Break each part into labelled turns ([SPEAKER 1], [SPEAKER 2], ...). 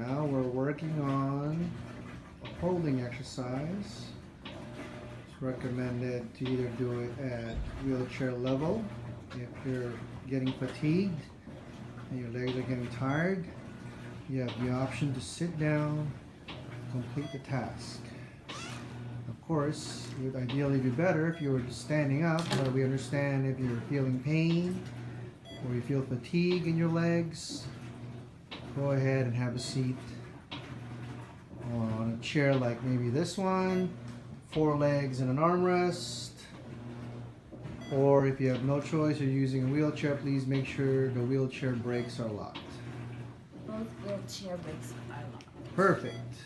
[SPEAKER 1] now we're working on a holding exercise. It's recommended to either do it at wheelchair level if you're getting fatigued and your legs are getting tired. You have the option to sit down, complete the task. Of course, it would ideally be better if you were just standing up, but we understand if you're feeling pain or you feel fatigue in your legs, go ahead and have a seat on a chair like maybe this one, 4 legs and an armrest. Or if you have no choice, you're using a wheelchair, please make sure the wheelchair brakes are locked.
[SPEAKER 2] Both wheelchair brakes are locked.
[SPEAKER 1] Perfect.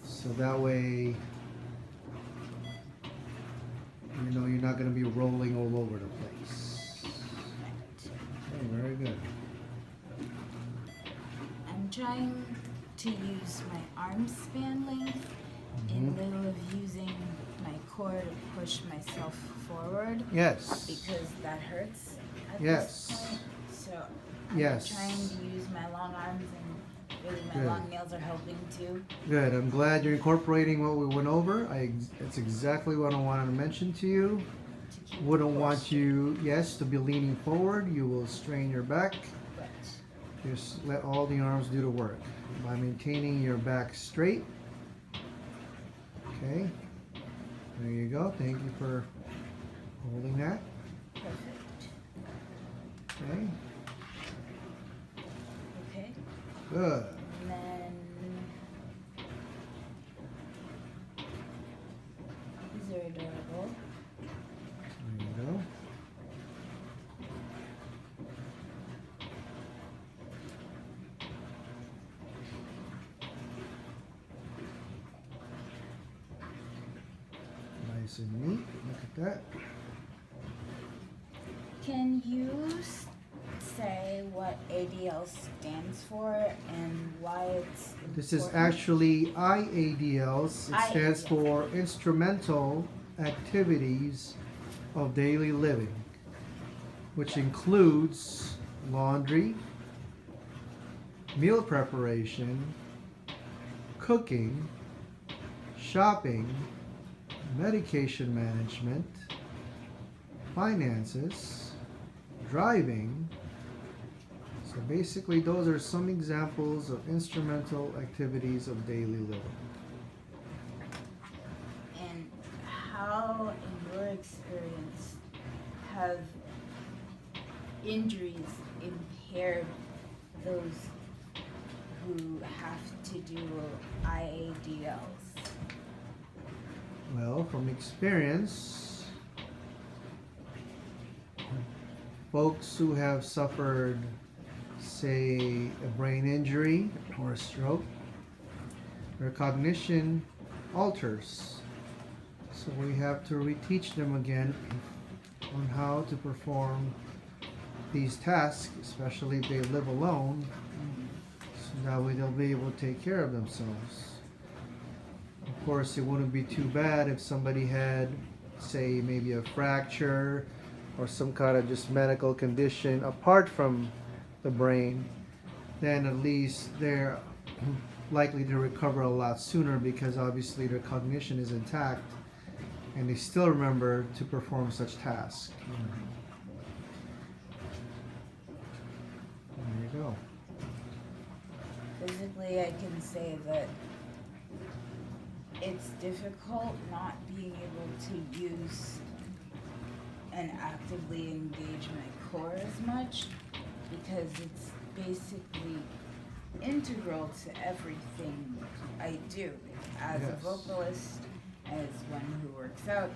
[SPEAKER 1] So that way, you know you're not going to be rolling all over the place. Okay, very good.
[SPEAKER 2] I'm trying to use my arm span length in lieu of using my core to push myself forward.
[SPEAKER 1] Yes.
[SPEAKER 2] Because that hurts at
[SPEAKER 1] Yes.
[SPEAKER 2] this point. So I'm
[SPEAKER 1] Yes.
[SPEAKER 2] trying to use my long arms, and really my
[SPEAKER 1] Good.
[SPEAKER 2] long nails are helping too.
[SPEAKER 1] Good. I'm glad you're incorporating what we went over. It's exactly what I wanted to mention to you.
[SPEAKER 2] To keep
[SPEAKER 1] Wouldn't
[SPEAKER 2] the
[SPEAKER 1] want
[SPEAKER 2] posture.
[SPEAKER 1] you, yes, to be leaning forward. You will strain your back.
[SPEAKER 2] But
[SPEAKER 1] Just let all the arms do the work by maintaining your back straight. Okay. There you go. Thank you for holding that.
[SPEAKER 2] perfect.
[SPEAKER 1] Okay.
[SPEAKER 2] Okay.
[SPEAKER 1] Good.
[SPEAKER 2] And then these are adorable.
[SPEAKER 1] There you go. Nice and neat. Look at that.
[SPEAKER 2] Can you say what ADL stands for and why it's important?
[SPEAKER 1] This is actually IADLs. It stands
[SPEAKER 2] IADLs.
[SPEAKER 1] for Instrumental Activities of Daily Living, which includes laundry, meal preparation, cooking, shopping, medication management, finances, driving. So basically those are some examples of instrumental activities of daily living.
[SPEAKER 2] And how, in your experience, have injuries impaired those who have to do IADLs?
[SPEAKER 1] Well, from experience, folks who have suffered, say, a brain injury or a stroke, their cognition alters. So we have to reteach them again on how to perform these tasks, especially if they live alone, so that way they'll be able to take care of themselves. Of course, it wouldn't be too bad if somebody had, say, maybe a fracture or some kind of just medical condition apart from the brain, then at least they're likely to recover a lot sooner because obviously their cognition is intact and they still remember to perform such tasks. There you go.
[SPEAKER 2] Physically, I can say that it's difficult not being able to use and actively engage my core as much because it's basically integral to everything I do as a
[SPEAKER 1] Yes.
[SPEAKER 2] vocalist, as one who works out,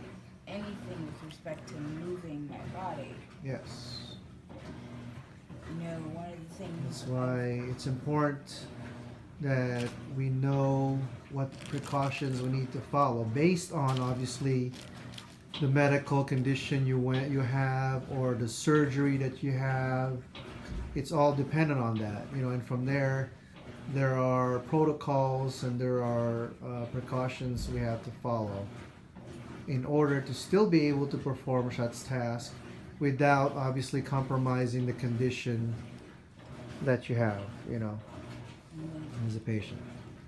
[SPEAKER 2] anything with respect to moving my body.
[SPEAKER 1] Yes.
[SPEAKER 2] You know, one of the things
[SPEAKER 1] That's why it's important that we know what precautions we need to follow based on obviously the medical condition you have or the surgery that you have. It's all dependent on that, you know, and from there are protocols and there are precautions we have to follow in order to still be able to perform such tasks without obviously compromising the condition that you have, you know. as a patient?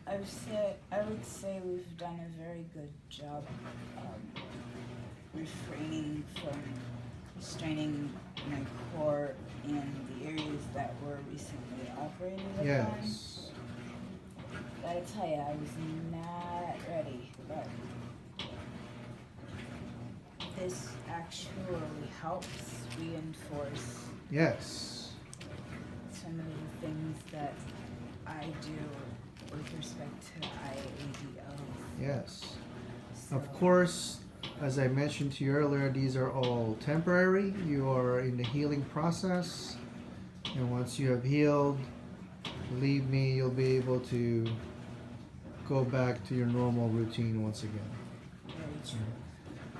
[SPEAKER 2] I would say we've done a very good job refraining from straining my core in the areas that were recently operated upon.
[SPEAKER 1] Yes.
[SPEAKER 2] Gotta tell you, I was not ready, but this actually helps reinforce
[SPEAKER 1] Yes.
[SPEAKER 2] some of the things that I do with respect to IADLs.
[SPEAKER 1] Yes.
[SPEAKER 2] So,
[SPEAKER 1] Of course, as I mentioned to you earlier, these are all temporary. You are in the healing process. And once you have healed, believe me, you'll be able to go back to your normal routine once again.
[SPEAKER 2] very true.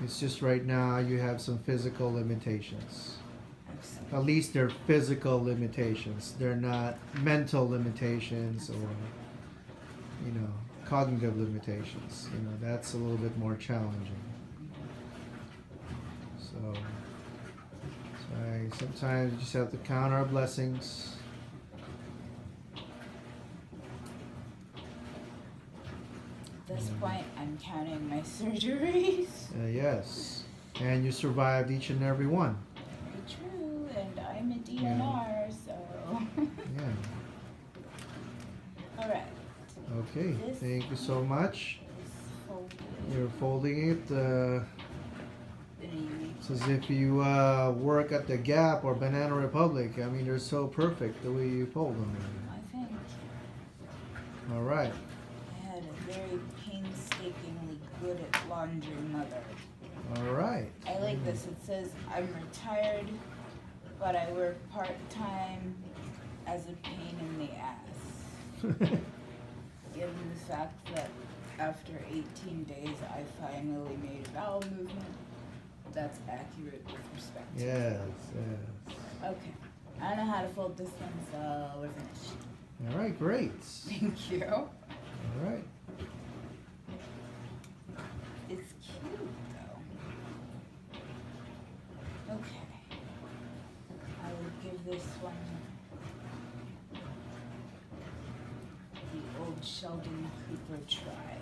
[SPEAKER 1] It's just right now you have some physical limitations.
[SPEAKER 2] Absolutely.
[SPEAKER 1] At least they're physical limitations. They're not mental limitations or, cognitive limitations. That's a little bit more challenging. So sometimes you just have to count our blessings.
[SPEAKER 2] At this point, I'm counting my surgeries.
[SPEAKER 1] Yes. And you survived each and every one.
[SPEAKER 2] Very true, and I'm a DNR, so.
[SPEAKER 1] Yeah.
[SPEAKER 2] All right.
[SPEAKER 1] Okay.
[SPEAKER 2] This
[SPEAKER 1] Thank you so much.
[SPEAKER 2] is folded
[SPEAKER 1] You're folding it.
[SPEAKER 2] in a unique
[SPEAKER 1] It's as if you work at the Gap or Banana Republic. I mean, they're so perfect the way you fold them.
[SPEAKER 2] I think
[SPEAKER 1] All right.
[SPEAKER 2] I had a very painstakingly good at laundry mother.
[SPEAKER 1] All right.
[SPEAKER 2] I like this. It says, I'm retired, but I work part-time as a pain in the ass. Given the fact that after 18 days I finally made a bowel movement, that's accurate with respect to
[SPEAKER 1] Yes, yes.
[SPEAKER 2] Okay. I don't know how to fold this one, so we're finished.
[SPEAKER 1] All right, great.
[SPEAKER 2] Thank you.
[SPEAKER 1] All right.
[SPEAKER 2] It's cute though. Okay. I will give this one the old Sheldon Cooper try.